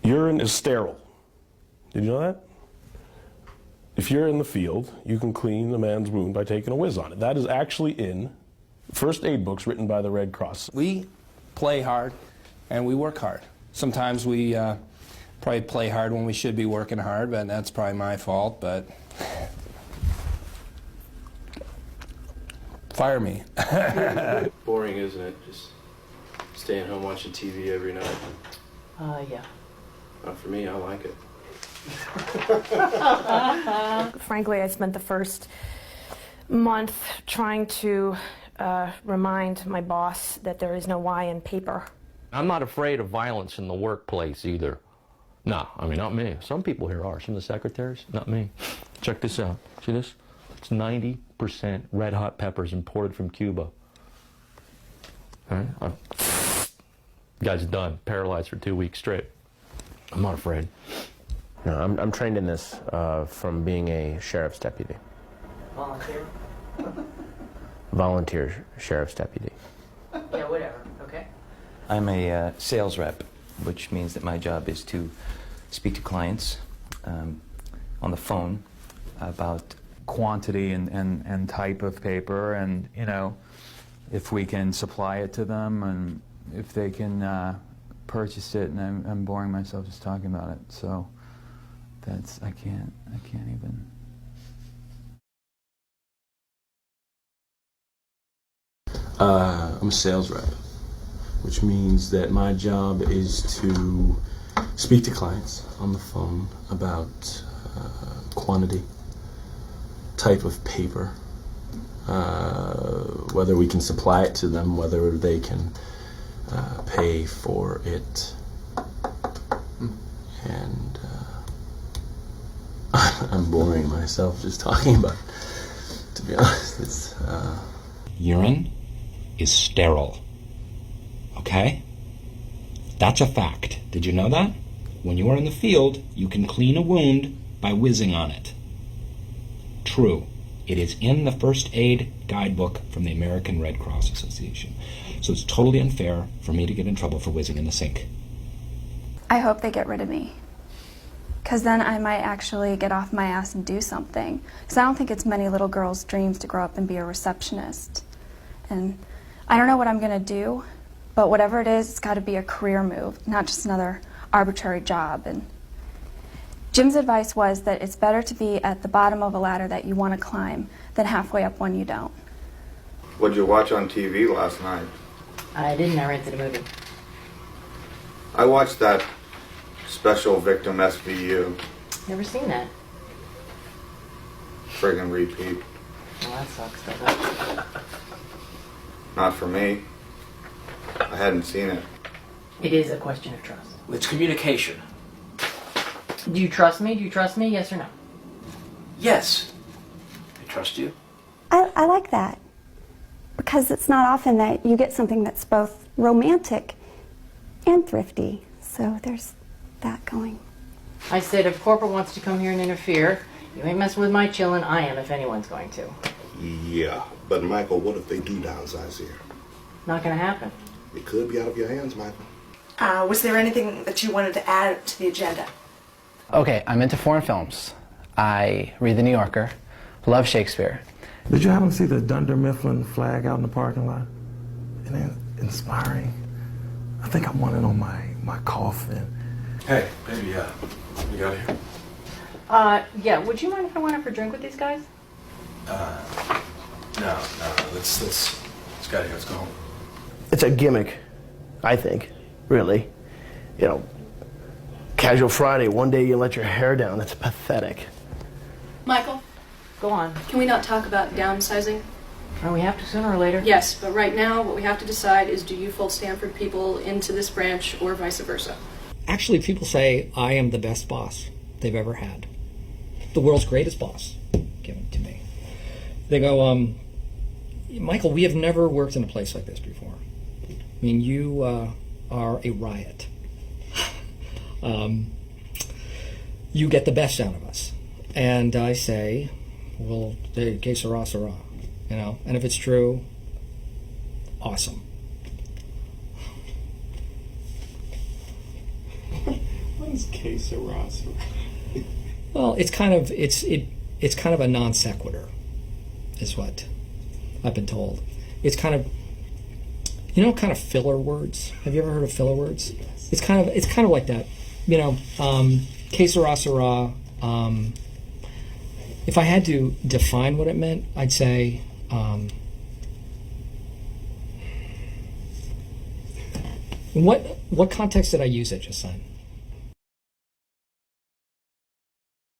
Urine is sterile. Did you know that? If you're in the field, you can clean a man's wound by taking a whiz on it. That is actually in first aid books written by the Red Cross. We play hard and we work hard. Sometimes we probably play hard when we should be working hard, but that's probably my fault, but fire me. Boring, isn't it? Just staying home watching TV every night. Yeah. For me, I like it. Frankly, I spent the first month trying to remind my boss that there is no Y in paper. I'm not afraid of violence in the workplace either. No, I mean, not me. Some people here are. Some of the secretaries, not me. Check this out. See this? It's 90% red hot peppers imported from Cuba. All right? Guy's done. Paralyzed for 2 weeks straight. I'm not afraid. No, I'm trained in this from being a sheriff's deputy. Volunteer? Volunteer sheriff's deputy. Yeah, whatever, okay. I'm a sales rep, which means that my job is to speak to clients on the phone about quantity and type of paper, and, you know, if we can supply it to them and if they can purchase it, and I'm boring myself just talking about it, so that's, I can't even. I'm a sales rep, which means that my job is to speak to clients on the phone about quantity, type of paper, whether we can supply it to them, whether they can pay for it, and I'm boring myself just talking about it, to be honest. It's urine is sterile. Okay? That's a fact. Did you know that? When you are in the field, you can clean a wound by whizzing on it. True. It is in the first aid guidebook from the American Red Cross Association. So it's totally unfair for me to get in trouble for whizzing in the sink. I hope they get rid of me, because then I might actually get off my ass and do something. Because I don't think it's many little girls' dreams to grow up and be a receptionist. And I don't know what I'm going to do, but whatever it is, it's got to be a career move, not just another arbitrary job. And Jim's advice was that it's better to be at the bottom of a ladder that you want to climb than halfway up one you don't. What'd you watch on TV last night? I didn't. I rented a movie. I watched that Special Victim SVU. Never seen that. Friggin' repeat. Well, that sucks, doesn't it? Not for me. I hadn't seen it. It is a question of trust. It's communication. Do you trust me? Do you trust me? Yes or no? Yes. I trust you. I like that, because it's not often that you get something that's both romantic and thrifty. So there's that going. I said if corporate wants to come here and interfere, you ain't messing with my chillin'. I am if anyone's going to. Yeah, but Michael, what if they do downsize here? Not gonna happen. It could be out of your hands, Michael. Was there anything that you wanted to add to the agenda? Okay, I'm into foreign films. I read The New Yorker, love Shakespeare. Did you happen to see the Dunder Mifflin flag out in the parking lot? Isn't it inspiring? I think I want it on my coffin. Hey, baby, you got here? Yeah, would you mind if I went out for a drink with these guys? No, let's get out of here, let's go home. It's a gimmick, I think, really. You know, casual Friday, one day you let your hair down, that's pathetic. Michael, go on. Can we not talk about downsizing? Well, we have to sooner or later. Yes, but right now what we have to decide is, do you fold Stanford people into this branch or vice versa? Actually, people say I am the best boss they've ever had. The world's greatest boss given to me. They go, Michael, we have never worked in a place like this before. I mean, you are a riot. You get the best out of us. And I say, well, que sera, sera. You know, and if it's true, awesome. is que sera? Well, it's kind of it's kind of a non sequitur, is what I've been told. It's kind of, you know, kind of filler words. Have you ever heard of filler words? It's kind of like that. You know, que sera sera. If I had to define what it meant, I'd say. What context did I use it just then?